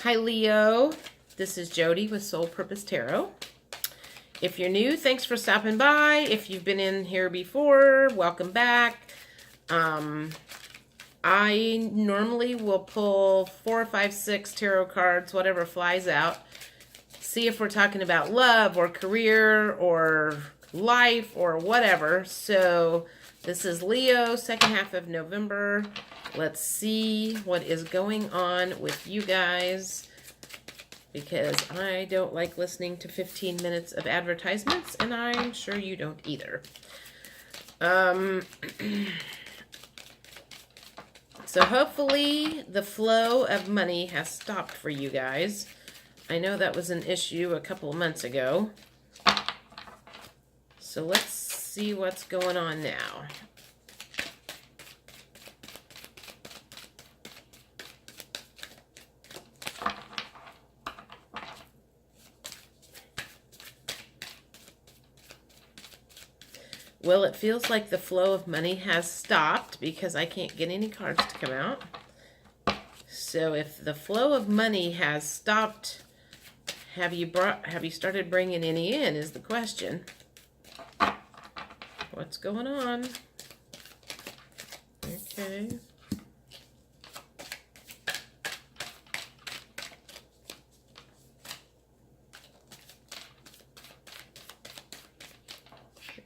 Hi Leo, this is Jody with Soul Purpose Tarot. If you're new, thanks for stopping by. If you've been in here before, welcome back. I normally will pull 4, 5, 6 tarot cards, whatever flies out. See if we're talking about love or career or life or whatever. So this is Leo, second half of November. Let's see what is going on with you guys, because I don't like listening to 15 minutes of advertisements, and I'm sure you don't either. So hopefully the flow of money has stopped for you guys. I know that was an issue a couple of months ago. So let's see what's going on now. Well, it feels like the flow of money has stopped because I can't get any cards to come out. So if the flow of money has stopped, have you started bringing any in is the question. What's going on? Okay.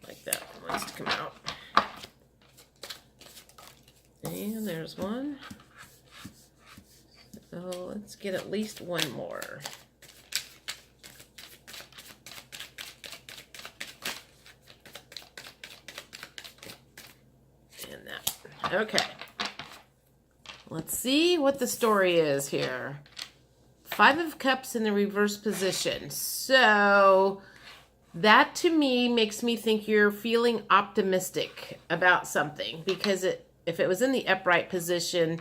Like that one wants to come out. And there's one. So let's get at least one more. And that. Okay. Let's see what the story is here. 5 of Cups in the reverse position. So that to me makes me think you're feeling optimistic about something, because if it was in the upright position,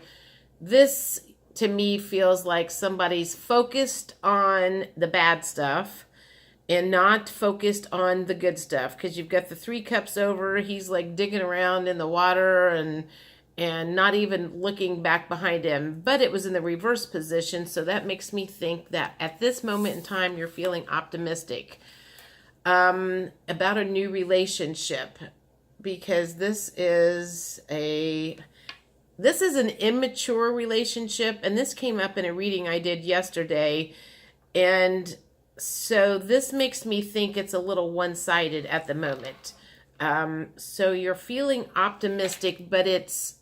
this to me feels like somebody's focused on the bad stuff and not focused on the good stuff, because you've got the 3 cups over. He's like digging around in the water and not even looking back behind him, but it was in the reverse position. So that makes me think that at this moment in time, you're feeling optimistic about a new relationship, because this is an immature relationship, and this came up in a reading I did yesterday, and so this makes me think it's a little one-sided at the moment. So you're feeling optimistic, but it's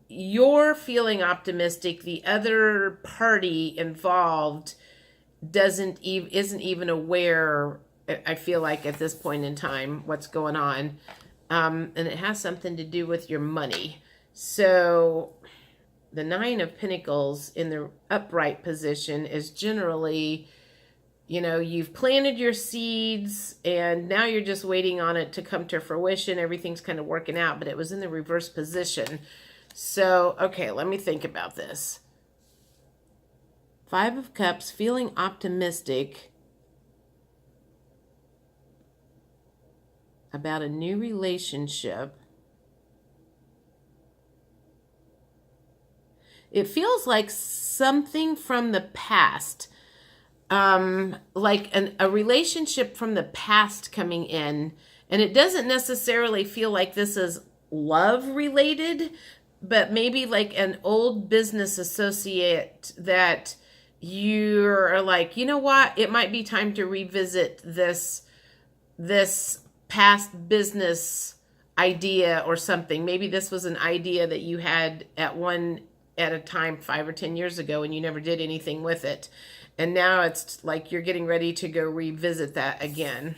you're feeling optimistic. The other party involved isn't even aware, I feel like, at this point in time, what's going on. And it has something to do with your money. So the 9 of Pentacles in the upright position is generally, you know, you've planted your seeds and now you're just waiting on it to come to fruition. Everything's kind of working out, but it was in the reverse position. So, okay, let me think about this. 5 of Cups, feeling optimistic about a new relationship. It feels like something from the past, like a relationship from the past coming in. And it doesn't necessarily feel like this is love related, but maybe like an old business associate that you're like, you know what, it might be time to revisit this past business idea or something. Maybe this was an idea that you had at a time 5 or 10 years ago and you never did anything with it. And now it's like you're getting ready to go revisit that again.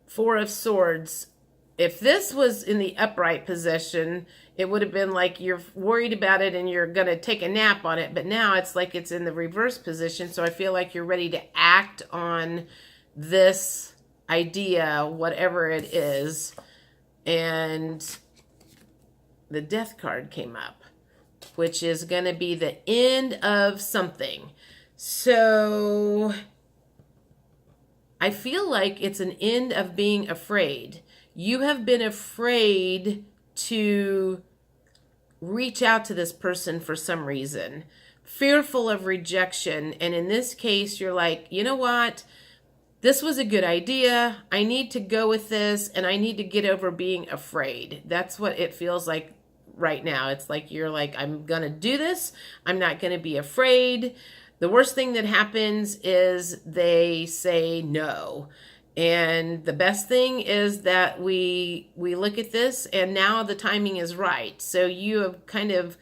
4 of Swords. If this was in the upright position, it would have been like you're worried about it and you're going to take a nap on it. But now it's like it's in the reverse position. So I feel like you're ready to act on this idea, whatever it is. And the Death card came up, which is going to be the end of something. So I feel like it's an end of being afraid. You have been afraid to reach out to this person for some reason, fearful of rejection. And in this case, you're like, you know what? This was a good idea. I need to go with this, and I need to get over being afraid. That's what it feels like right now. It's like you're like, I'm going to do this. I'm not going to be afraid. The worst thing that happens is they say no. And the best thing is that we look at this, and now the timing is right. So you have kind of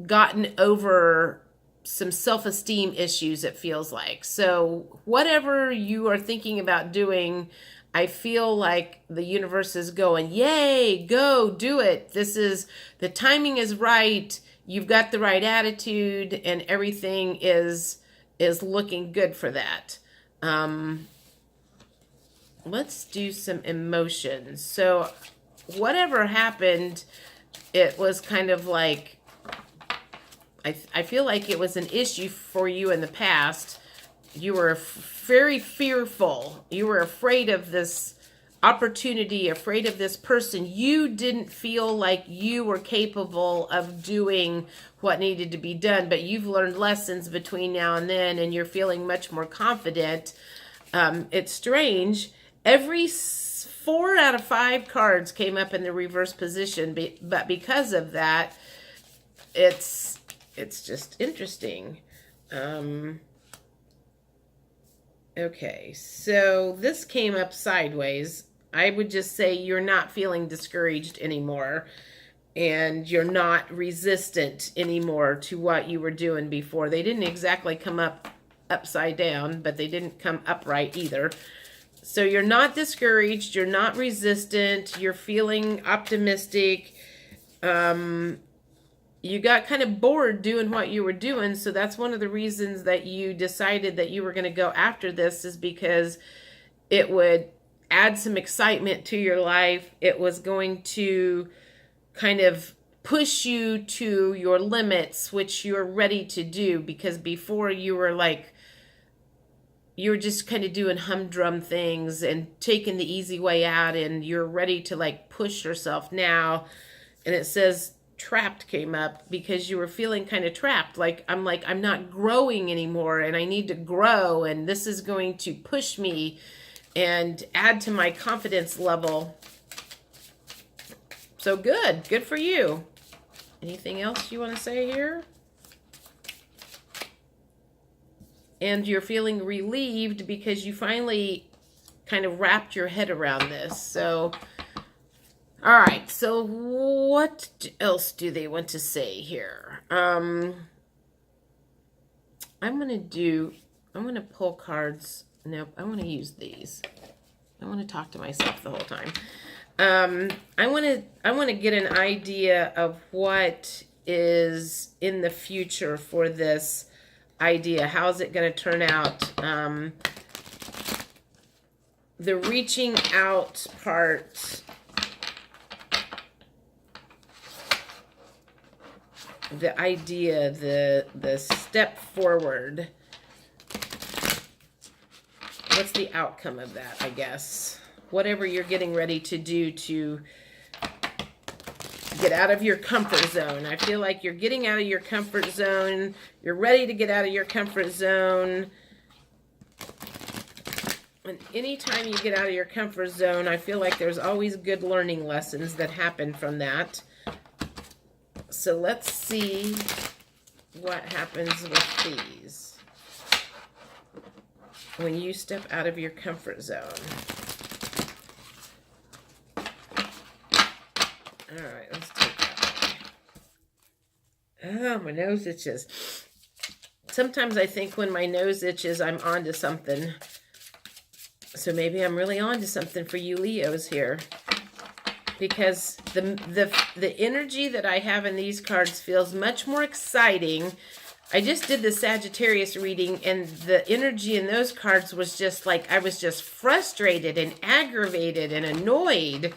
gotten over some self-esteem issues, it feels like. So whatever you are thinking about doing, I feel like the universe is going, yay, go do it. The timing is right. You've got the right attitude, and everything is looking good for that. Let's do some emotions. So whatever happened, it was kind of like, I feel like it was an issue for you in the past. You were very fearful. You were afraid of this opportunity, afraid of this person. You didn't feel like you were capable of doing what needed to be done, but you've learned lessons between now and then, and you're feeling much more confident. It's strange. Every 4 out of 5 cards came up in the reverse position, but because of that, it's just interesting. Okay, so this came up sideways. I would just say you're not feeling discouraged anymore, and you're not resistant anymore to what you were doing before. They didn't exactly come up upside down, but they didn't come upright either. So you're not discouraged, you're not resistant, you're feeling optimistic. You got kind of bored doing what you were doing, so that's one of the reasons that you decided that you were going to go after this, is because it would add some excitement to your life. It was going to kind of push you to your limits, which you're ready to do, because before you were like, you were just kind of doing humdrum things and taking the easy way out, and you're ready to like push yourself now. And it says trapped came up because you were feeling kind of trapped. I'm not growing anymore, and I need to grow, and this is going to push me and add to my confidence level. So good for you. Anything else you want to say here? And you're feeling relieved because you finally kind of wrapped your head around this. So, all right. So what else do they want to say here? I'm going to pull cards. Nope, I want to use these. I want to talk to myself the whole time. I want to get an idea of what is in the future for this idea. How's it going to turn out? The reaching out part, the idea, the step forward. What's the outcome of that, I guess? Whatever you're getting ready to do to get out of your comfort zone. I feel like you're getting out of your comfort zone. You're ready to get out of your comfort zone. And anytime you get out of your comfort zone, I feel like there's always good learning lessons that happen from that. So let's see what happens with these when you step out of your comfort zone. All right, let's take that one. Oh, my nose itches. Sometimes I think when my nose itches, I'm onto something. So maybe I'm really onto something for you Leos here. Because the energy that I have in these cards feels much more exciting. I just did the Sagittarius reading, and the energy in those cards was just like, I was just frustrated and aggravated and annoyed.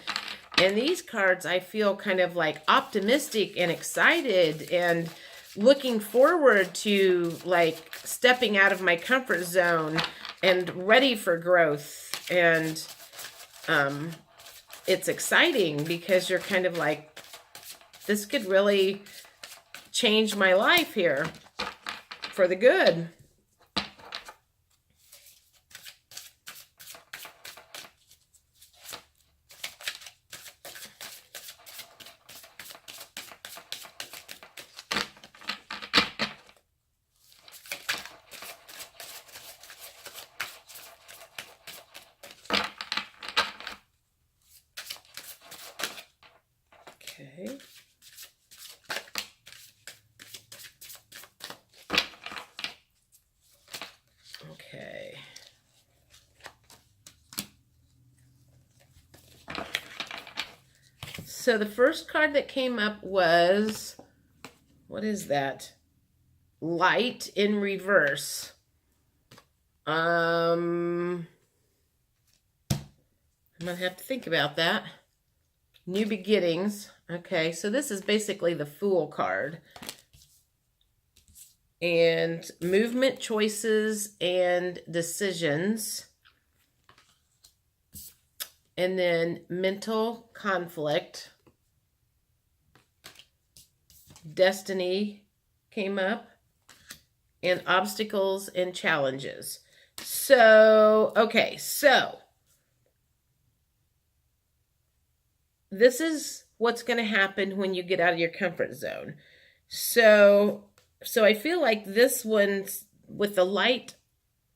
And these cards, I feel kind of like optimistic and excited and looking forward to like stepping out of my comfort zone and ready for growth. And it's exciting because you're kind of like this could really change my life here for the good. Okay. Okay. So the first card that came up was, what is that? Light in reverse. I'm gonna have to think about that. New beginnings. Okay, so this is basically the Fool card. And movement, choices, and decisions. And then mental conflict. Destiny came up. And obstacles and challenges. So, okay, so this is what's going to happen when you get out of your comfort zone. So I feel like this one's, with the light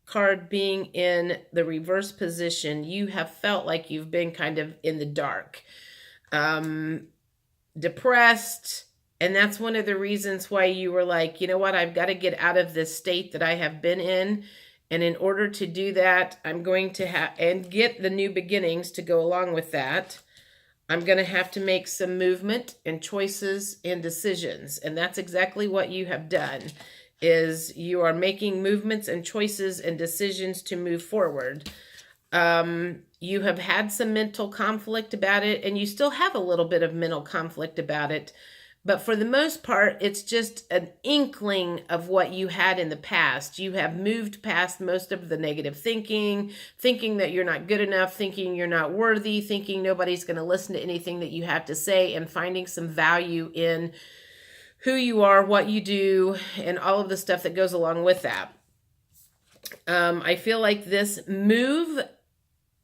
card being in the reverse position, you have felt like you've been kind of in the dark, depressed. And that's one of the reasons why you were like, you know what, I've got to get out of this state that I have been in. And in order to do that, I'm going to have, and get the new beginnings to go along with that, I'm going to have to make some movement and choices and decisions. And that's exactly what you have done, is you are making movements and choices and decisions to move forward. You have had some mental conflict about it, and you still have a little bit of mental conflict about it. But for the most part, it's just an inkling of what you had in the past. You have moved past most of the negative thinking that you're not good enough, thinking you're not worthy, thinking nobody's going to listen to anything that you have to say, and finding some value in who you are, what you do, and all of the stuff that goes along with that. I feel like this move,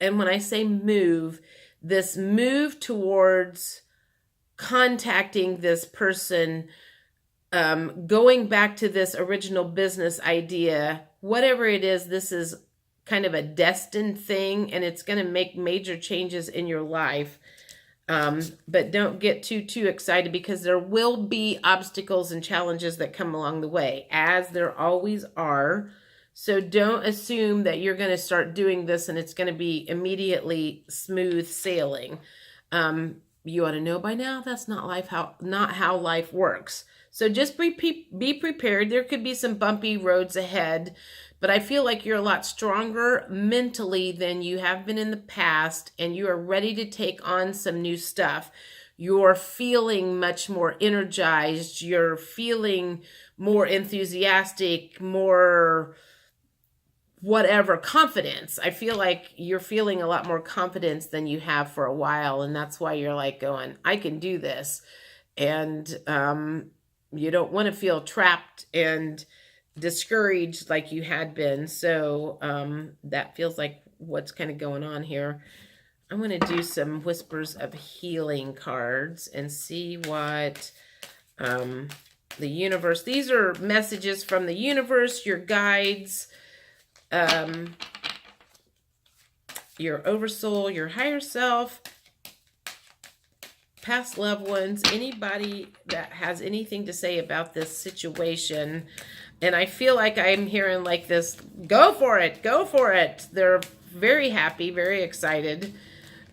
and when I say move, this move towards contacting this person, going back to this original business idea, whatever it is, this is kind of a destined thing, and it's going to make major changes in your life. But don't get too excited, because there will be obstacles and challenges that come along the way, as there always are. So don't assume that you're going to start doing this and it's going to be immediately smooth sailing. You ought to know by now that's not how life works. So just be prepared. There could be some bumpy roads ahead, but I feel like you're a lot stronger mentally than you have been in the past, and you are ready to take on some new stuff. You're feeling much more energized. You're feeling more enthusiastic, more whatever, confidence. I feel like you're feeling a lot more confidence than you have for a while, and that's why you're like going, I can do this. And you don't want to feel trapped and discouraged like you had been. So that feels like what's kind of going on here. I'm going to do some Whispers of Healing cards and see what the universe, these are messages from the universe, your guides, your oversoul, your higher self, past loved ones, anybody that has anything to say about this situation. And I feel like I'm hearing like this, go for it, go for it. They're very happy, very excited.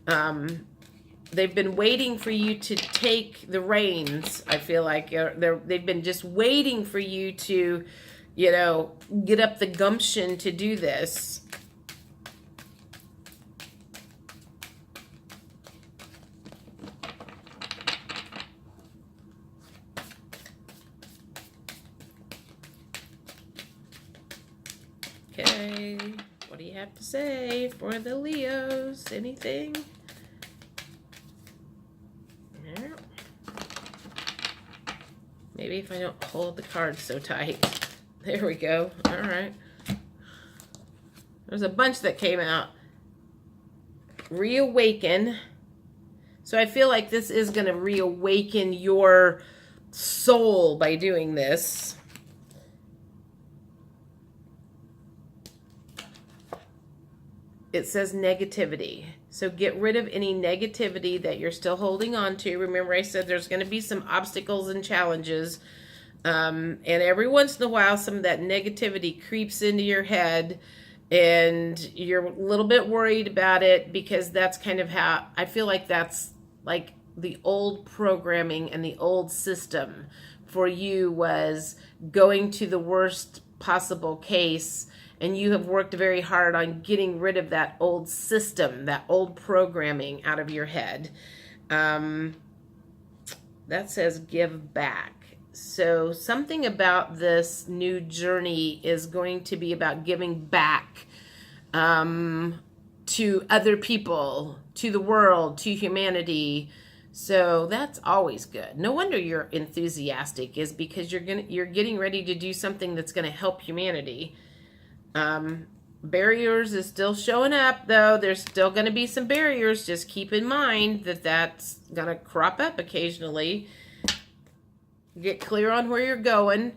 They've been waiting for you to take the reins. I feel like they've been just waiting for you to, you know, get up the gumption to do this. Okay, what do you have to say for the Leos? Anything? Yeah. Maybe if I don't hold the card so tight. There we go. All right. There's a bunch that came out. Reawaken. So I feel like this is going to reawaken your soul by doing this. It says negativity. So get rid of any negativity that you're still holding on to. Remember, I said there's going to be some obstacles and challenges. And every once in a while, some of that negativity creeps into your head. And you're a little bit worried about it because that's kind of how I feel like that's like the old programming and the old system for you was going to the worst possible case, and you have worked very hard on getting rid of that old system, that old programming out of your head. That says give back. So something about this new journey is going to be about giving back to other people, to the world, to humanity. So that's always good. No wonder you're enthusiastic, is because you're getting ready to do something that's going to help humanity. Barriers is still showing up, though. There's still going to be some barriers. Just keep in mind that that's going to crop up occasionally. Get clear on where you're going.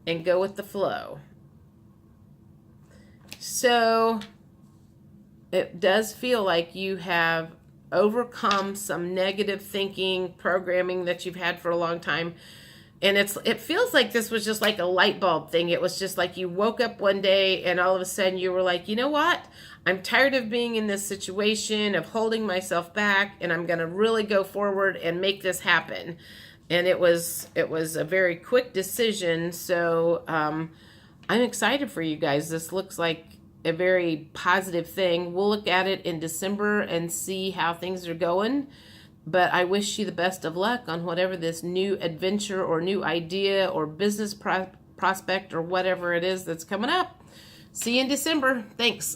And go with the flow. So it does feel like you have overcome some negative thinking, programming that you've had for a long time. And it feels like this was just like a light bulb thing. It was just like you woke up one day and all of a sudden you were like, you know what? I'm tired of being in this situation, of holding myself back, and I'm going to really go forward and make this happen. And it was a very quick decision. So I'm excited for you guys. This looks like a very positive thing. We'll look at it in December and see how things are going. But I wish you the best of luck on whatever this new adventure or new idea or business prospect or whatever it is that's coming up. See you in December. Thanks.